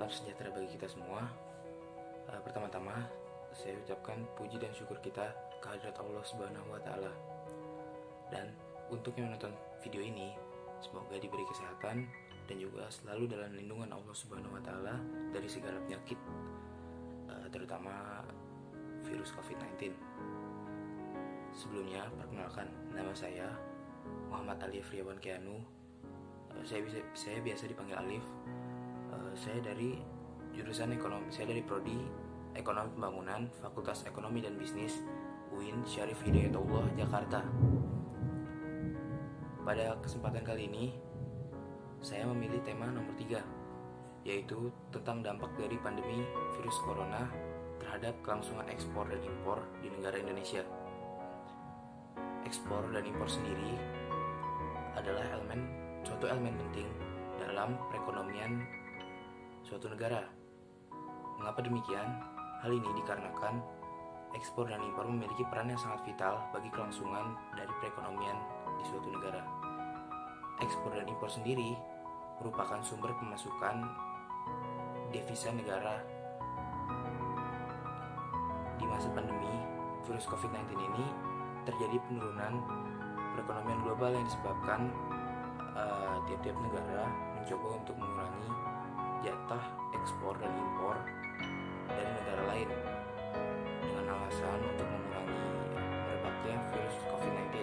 Salam sejahtera bagi kita semua. Pertama-tama saya ucapkan puji dan syukur kita kehadirat Allah Subhanahu wa Ta'ala. Dan untuk yang menonton video ini, semoga diberi kesehatan dan juga selalu dalam lindungan Allah Subhanahu wa Ta'ala dari segala penyakit, terutama virus COVID-19. Sebelumnya, perkenalkan, nama saya Muhammad Alif Riawan Keanu. Saya biasa dipanggil Alif. Saya dari jurusan ekonomi. Saya dari prodi Ekonomi Pembangunan, Fakultas Ekonomi dan Bisnis, UIN Syarif Hidayatullah, Jakarta. Pada kesempatan kali ini, saya memilih tema nomor 3, yaitu tentang dampak dari pandemi virus corona terhadap kelangsungan ekspor dan impor di negara Indonesia. Ekspor dan impor sendiri adalah suatu elemen penting dalam perekonomian suatu negara. Mengapa demikian? Hal ini dikarenakan ekspor dan impor memiliki peran yang sangat vital bagi kelangsungan dari perekonomian di suatu negara. Ekspor dan impor sendiri merupakan sumber pemasukan devisa negara. Di masa pandemi virus COVID-19 ini terjadi penurunan perekonomian global yang disebabkan tiap-tiap negara mencoba untuk mengurangi jatah ekspor dan impor dari negara lain dengan alasan untuk mengurangi merebaknya virus COVID-19.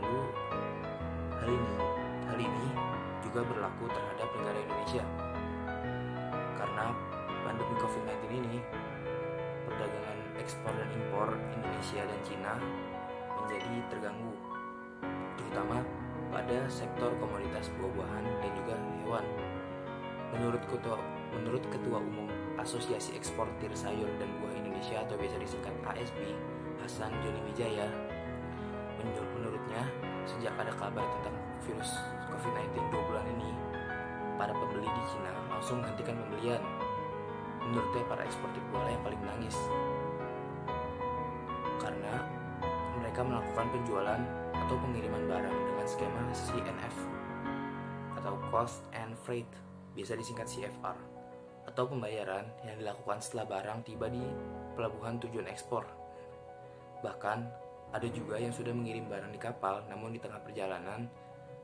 Lalu hal ini juga berlaku terhadap negara Indonesia. Karena pandemi COVID-19 ini, perdagangan ekspor dan impor Indonesia dan Cina menjadi terganggu, terutama pada sektor komoditas buah-buahan dan juga hewan. Menurut Ketua Umum Asosiasi Eksportir Sayur dan Buah Indonesia atau biasa disingkat ASB, Hasan Joni Wijaya, menurutnya sejak ada kabar tentang virus COVID-19 2 bulan ini, para pembeli di Cina langsung menghentikan pembelian. Menurutnya para eksportir buah yang paling menangis karena mereka melakukan penjualan atau pengiriman barang dengan skema CNF atau Cost and Freight, biasa disingkat CFR, atau pembayaran yang dilakukan setelah barang tiba di pelabuhan tujuan ekspor. Bahkan ada juga yang sudah mengirim barang di kapal, namun di tengah perjalanan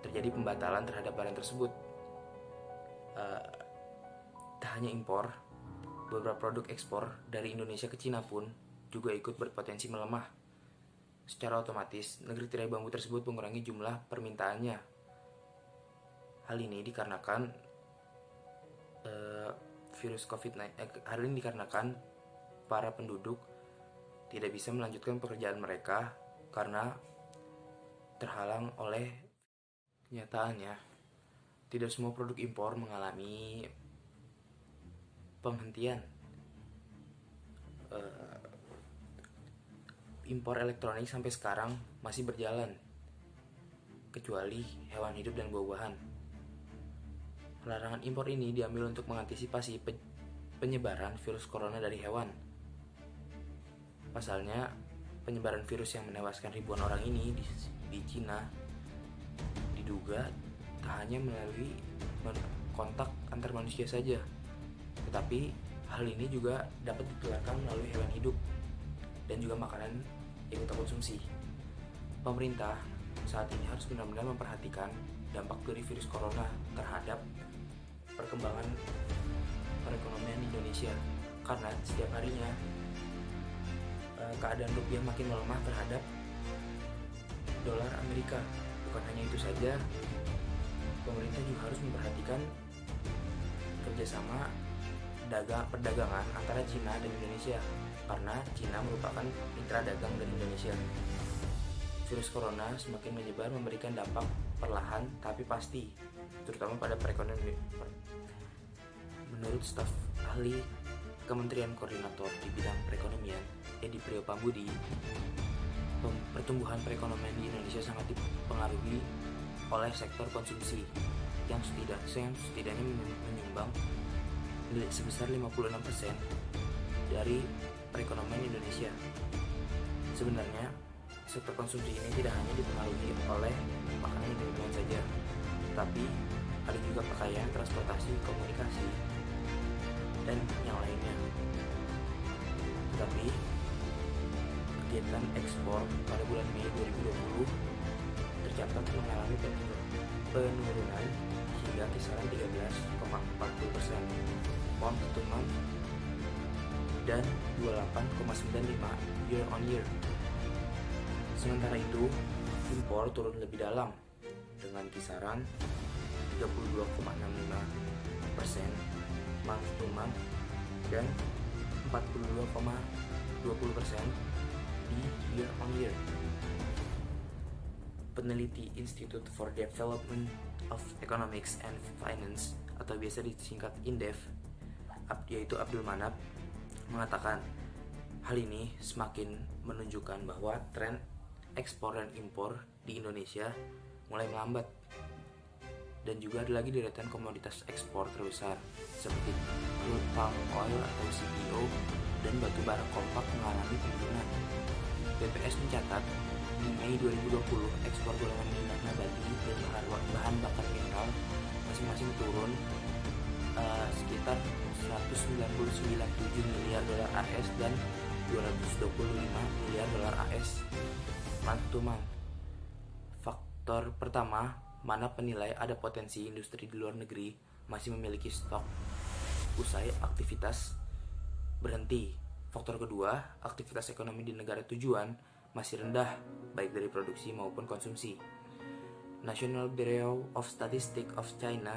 terjadi pembatalan terhadap barang tersebut. Tak hanya impor, beberapa produk ekspor dari Indonesia ke Cina pun juga ikut berpotensi melemah. Secara otomatis, negeri tirai bambu tersebut mengurangi jumlah permintaannya. Hal ini dikarenakan hal ini dikarenakan para penduduk tidak bisa melanjutkan pekerjaan mereka karena terhalang oleh kenyataannya. Tidak semua produk impor mengalami penghentian. Impor elektronik sampai sekarang masih berjalan, kecuali hewan hidup dan buah-buahan. Larangan impor ini diambil untuk mengantisipasi penyebaran virus corona dari hewan. Pasalnya, penyebaran virus yang menewaskan ribuan orang ini di Cina diduga tak hanya melalui kontak antar manusia saja, tetapi hal ini juga dapat ditularkan melalui hewan hidup dan juga makanan yang kita konsumsi. Pemerintah saat ini harus benar-benar memperhatikan dampak dari virus corona terhadap perkembangan perekonomian Indonesia, karena setiap harinya keadaan rupiah makin melemah terhadap dolar Amerika. Bukan hanya itu saja, pemerintah juga harus memperhatikan kerjasama perdagangan antara Cina dan Indonesia, karena Cina merupakan mitra dagang dari Indonesia. Virus corona semakin menyebar memberikan dampak perlahan tapi pasti, terutama pada perekonomian. Menurut staf ahli Kementerian Koordinator di bidang perekonomian, Edi Priyo Pambudi, pertumbuhan perekonomian di Indonesia sangat dipengaruhi oleh sektor konsumsi yang setidaknya menyumbang sebesar 56% dari perekonomian Indonesia. Sebenarnya, sektor konsumsi ini tidak hanya dipengaruhi oleh makanan dan minuman saja, tapi ada juga pakaian, transportasi, komunikasi, dan yang lainnya. Tetapi kegiatan ekspor pada bulan Mei 2020 tercatat mengalami penurunan hingga kisaran 13,40% month to month dan 28,95 year on year. Sementara itu, impor turun lebih dalam dengan kisaran 32,65% month to month dan 42,20% di year on year. Peneliti Institute for Development of Economics and Finance atau biasa disingkat INDEF, yaitu Abdul Manap, mengatakan hal ini semakin menunjukkan bahwa tren ekspor dan impor di Indonesia mulai melambat, dan juga ada lagi deretan komoditas ekspor terbesar seperti crude palm oil atau CPO dan batu bara kompak mengalami penurunan. BPS mencatat di Mei 2020 ekspor golongan minyak nabati dan bahan bakar mineral masing-masing turun sekitar 199,7 miliar dolar AS dan 225 miliar dolar AS month to month. Faktor pertama, Manap menilai ada potensi industri di luar negeri masih memiliki stok usai aktivitas berhenti. Faktor kedua, aktivitas ekonomi di negara tujuan masih rendah, baik dari produksi maupun konsumsi. National Bureau of Statistics of China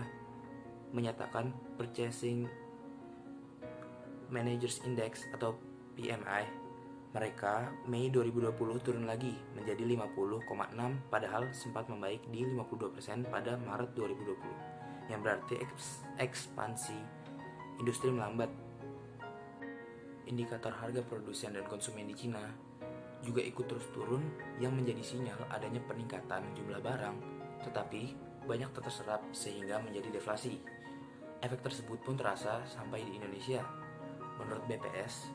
menyatakan Purchasing Managers Index atau PMI mereka Mei 2020 turun lagi menjadi 50,6, padahal sempat membaik di 52% pada Maret 2020, yang berarti ekspansi industri melambat. Indikator harga produsen dan konsumen di Cina juga ikut terus turun, yang menjadi sinyal adanya peningkatan jumlah barang, tetapi banyak terserap sehingga menjadi deflasi. Efek tersebut pun terasa sampai di Indonesia. Menurut BPS,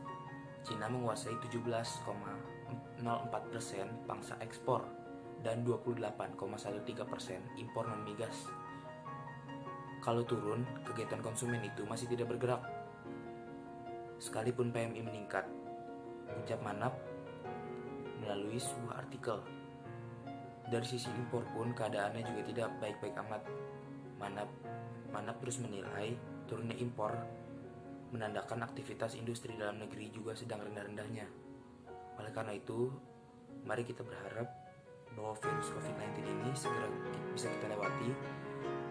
Cina menguasai 17,04% pangsa ekspor dan 28,13% impor non-migas. Kalau turun, kegiatan konsumen itu masih tidak bergerak. Sekalipun PMI meningkat, ucap Manap melalui sebuah artikel. Dari sisi impor pun keadaannya juga tidak baik-baik amat. Manap terus menilai turunnya impor menandakan aktivitas industri dalam negeri juga sedang rendah-rendahnya. Oleh karena itu, mari kita berharap bahwa virus COVID-19 ini segera bisa kita lewati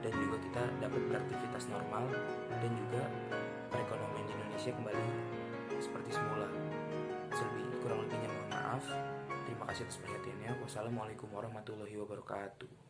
dan juga kita dapat beraktivitas normal dan juga perekonomian di Indonesia kembali seperti semula. Kurang lebihnya mohon maaf. Terima kasih atas perhatiannya. Wassalamualaikum warahmatullahi wabarakatuh.